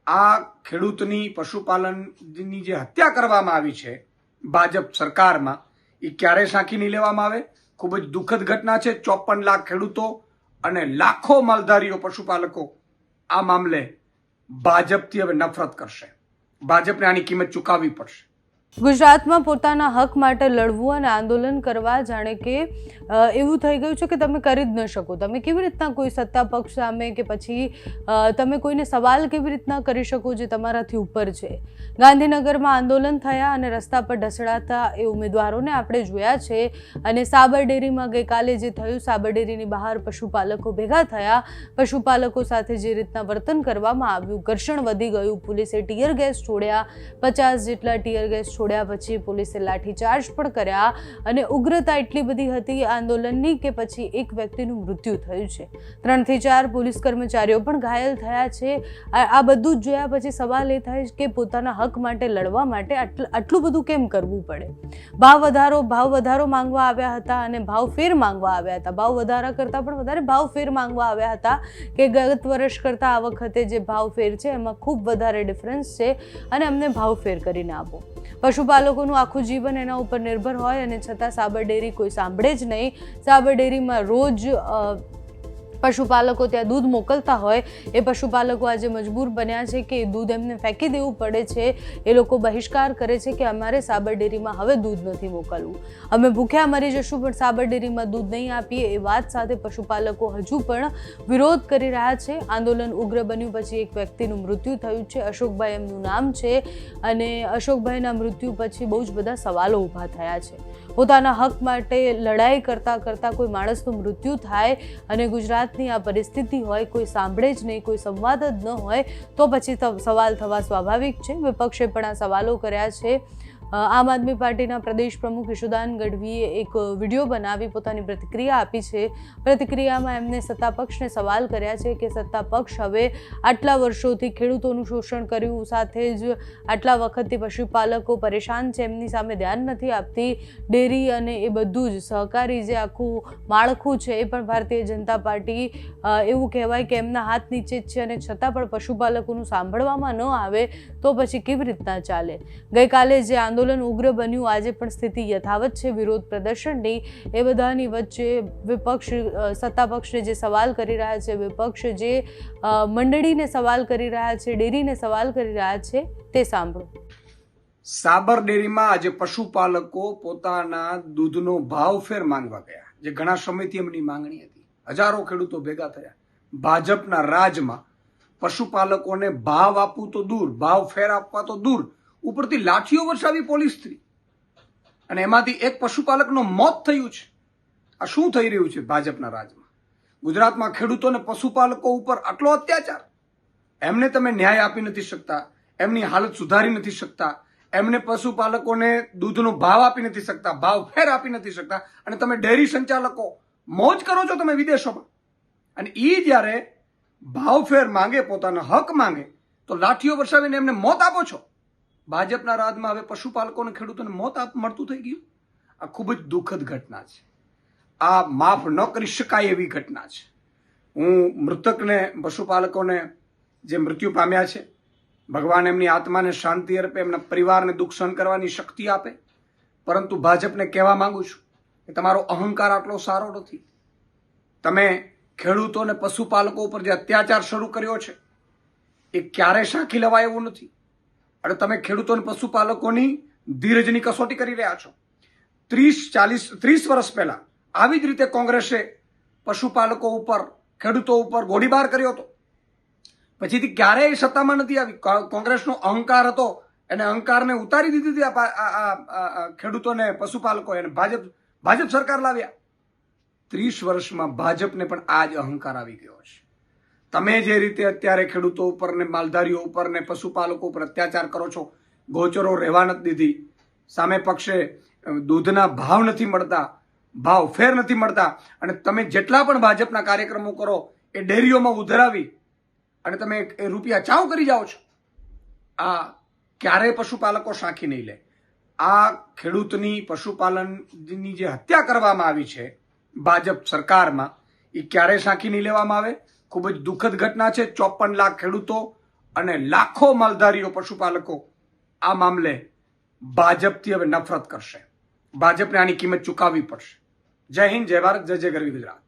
આ ખેડૂતની પશુપાલનની જે હત્યા કરવામાં આવી છે ભાજપ સરકારમાં એ ક્યારેય સાંખી નહીં લેવામાં આવે. ખૂબ જ દુઃખદ ઘટના છે. 54 લાખ ખેડૂતો અને લાખો માલધારીઓ પશુપાલકો આ મામલે ભાજપથી હવે નફરત કરશે. ભાજપને આની કિંમત ચૂકવવી પડશે. ગુજરાતમાં પોતાના હક માટે લડવું અને આંદોલન કરવા જાણે કે એવું થઈ ગયું છે કે તમે કરી જ ન શકો. તમે કેવી રીતના કોઈ સત્તા પક્ષ સામે કે પછી તમે કોઈને સવાલ કેવી રીતના કરી શકો જે તમારાથી ઉપર છે. ગાંધીનગરમાં આંદોલન થયા અને રસ્તા પર ઢસડાતા એ ઉમેદવારોને આપણે જોયા છે. અને સાબર ડેરીમાં ગઈકાલે જે થયું, સાબર ડેરીની બહાર પશુપાલકો ભેગા થયા, પશુપાલકો સાથે જે રીતના વર્તન કરવામાં આવ્યું, ઘર્ષણ વધી ગયું, પોલીસે ટીયર ગેસ છોડ્યા, 50 જેટલા ટીયર ગેસ છોડ્યા પછી પોલીસે લાઠીચાર્જ પણ કર્યા અને ઉગ્રતા એટલી બધી હતી આંદોલનની કે પછી એક વ્યક્તિનું મૃત્યુ થયું છે. 3 થી 4 પોલીસ કર્મચારીઓ પણ ઘાયલ થયા છે. આ બધું જ જોયા પછી સવાલ એ થાય કે પોતાના હક માટે લડવા માટે આટલું બધું કેમ કરવું પડે. ભાવ વધારો માંગવા આવ્યા હતા અને ભાવ ફેર માંગવા આવ્યા હતા. ભાવ વધારા કરતાં પણ વધારે ભાવ ફેર માંગવા આવ્યા હતા કે ગત વર્ષ કરતાં આ વખતે જે ભાવ ફેર છે એમાં ખૂબ વધારે ડિફરન્સ છે અને અમને ભાવ ફેર કરીને આપો. પશુપાલકોનું આખું જીવન એના ઉપર નિર્ભર હોય અને છતાં સાબર ડેરી કોઈ સાંભળે જ નહીં. સાબર ડેરીમાં રોજ પશુપાલકો ત્યાં દૂધ મોકલતા હોય એ પશુપાલકો આજે મજબૂર બન્યા છે કે એ દૂધ એમને ફેંકી દેવું પડે છે. એ લોકો બહિષ્કાર કરે છે કે અમારે સાબર ડેરીમાં હવે દૂધ નથી મોકલવું, અમે ભૂખ્યા મરી જશું પણ સાબર ડેરીમાં દૂધ નહીં આપીએ. એ વાત સાથે પશુપાલકો હજુ પણ વિરોધ કરી રહ્યા છે. આંદોલન ઉગ્ર બન્યું પછી એક વ્યક્તિનું મૃત્યુ થયું છે. અશોકભાઈ એમનું નામ છે અને અશોકભાઈના મૃત્યુ પછી બહુ જ બધા સવાલો ઊભા થયા છે. પોતાના હક માટે લડાઈ કરતાં કોઈ માણસનું મૃત્યુ થાય અને ગુજરાતની આ પરિસ્થિતિ હોય, કોઈ સાંભળે જ નહીં, કોઈ સંવાદ જ ન હોય તો પછી સવાલ થવા સ્વાભાવિક છે. વિપક્ષે પણ આ સવાલો કર્યા છે. આમ આદમી પાર્ટીના પ્રદેશ પ્રમુખ ઈશુદાન ગઢવીએ એક વિડીયો બનાવી પોતાની પ્રતિક્રિયા આપી છે. પ્રતિક્રિયામાં એમને સત્તા પક્ષને સવાલ કર્યા છે કે સત્તા પક્ષ હવે આટલા વર્ષોથી ખેડૂતોનું શોષણ કર્યું, સાથે જ આટલા વખતથી પશુપાલકો પરેશાન છે, એમની સામે ધ્યાન નથી આપતી. ડેરી અને એ બધું જ સહકારી જે આખું માળખું છે એ પણ ભારતીય જનતા પાર્ટી એવું કહેવાય કે એમના હાથ નીચે જ છે અને છતાં પણ પશુપાલકોનું સાંભળવામાં ન આવે તો પછી કેવી રીતના ચાલે. ગઈકાલે જે આંદોલન ઉગ્ર બન્યું, આજે પણ સ્થિતિ યથાવત છે વિરોધ પ્રદર્શનની. એ બધાની વચ્ચે વિપક્ષ સત્તા પક્ષને જે સવાલ કરી રહ્યા છે, વિપક્ષ જે મંડળીને સવાલ કરી રહ્યા છે, ડેરીને સવાલ કરી રહ્યા છે તે સાંભળો. સાબર ડેરીમાં આજે પશુપાલકો પોતાના દૂધનો ભાવ ફેર માંગવા ગયા, જે ઘણા સમયથી એમની માંગણી હતી. હજારો ખેડૂતો ભેગા થયા. ભાજપના રાજમાં પશુપાલકોને ભાવ આપવું તો દૂર, ભાવ ફેર આપવા તો દૂર, ઉપરથી લાઠીઓ વરસાવી પોલીસથી અને એમાંથી એક પશુપાલકનું મોત થયું છે. આ શું થઈ રહ્યું છે ભાજપના રાજમાં? ગુજરાતમાં ખેડૂતોને પશુપાલકો ઉપર આટલો અત્યાચાર. એમને તમે ન્યાય આપી નથી શકતા, એમની હાલત સુધારી નથી શકતા, એમને પશુપાલકોને દૂધનો ભાવ આપી નથી શકતા, ભાવ ફેર આપી નથી શકતા અને તમે ડેરી સંચાલકો મોજ કરો છો તમે વિદેશોમાં. અને એ જ્યારે ભાવ ફેર માંગે, પોતાનો હક માંગે તો લાઠીઓ વરસાવીને એમને મોત આપો છો. ભાજપના રાજમાં હવે પશુપાલકોને ખેડૂતોને મોત મળતું થઈ ગયું. આ ખૂબ જ દુઃખદ ઘટના છે. આ માફ ન કરી શકાય એવી ઘટના છે. હું મૃતકને, પશુપાલકોને જે મૃત્યુ પામ્યા છે, ભગવાન એમની આત્માને શાંતિ અર્પે, એમના પરિવારને દુઃખ સહન કરવાની શક્તિ આપે. પરંતુ ભાજપને કહેવા માંગુ છું કે તમારો અહંકાર આટલો સારો નથી. તમે ખેડૂતો અને પશુપાલકો ઉપર જે અત્યાચાર શરૂ કર્યો છે એ ક્યારેય સાંખી લેવાય એવું નથી. અને તમે ખેડૂતો અને પશુપાલકોની ધીરજની કસોટી કરી રહ્યા છો. 30 વર્ષ પહેલા આવી જ રીતે કોંગ્રેસે પશુપાલકો ઉપર, ખેડૂતો ઉપર ગોળીબાર કર્યો હતો. પછીથી ક્યારેય સત્તામાં નથી આવી. કોંગ્રેસનો અહંકાર હતો, એને અહંકારને ઉતારી દીધી હતી આ ખેડૂતોને, પશુપાલકો, અને ભાજપ સરકાર લાવ્યા. 30 વર્ષમાં ભાજપને પણ આ જ અહંકાર આવી ગયો છે. તમે જે રીતે અત્યારે ખેડૂતો ઉપર ને માલધારીઓ ઉપર ને પશુપાલકો ઉપર અત્યાચાર કરો છો, ગોચરો રહેવા નથી દીધી, સામે પક્ષે દૂધના ભાવ નથી મળતા, ભાવ ફેર નથી મળતા અને તમે જેટલા પણ ભાજપના કાર્યક્રમો કરો એ ડેરીઓમાં ઉધરાવી અને તમે રૂપિયા ચાવ કરી જાઓ છો. આ ક્યારેય પશુપાલકો સાંખી નહીં લે. આ ખેડૂતની પશુપાલનની જે હત્યા કરવામાં આવી છે ભાજપ સરકારમાં એ ક્યારેય સાંખી નહીં લેવામાં આવે. ખૂબ જ દુઃખદ ઘટના છે. 54 લાખ ખેડૂતો અને લાખો માલધારીઓ પશુપાલકો આ મામલે ભાજપથી હવે નફરત કરશે. ભાજપને આની કિંમત ચૂકવવી પડશે. જય હિન્દ, જય ભારત, જય જય ગરવી ગુજરાત.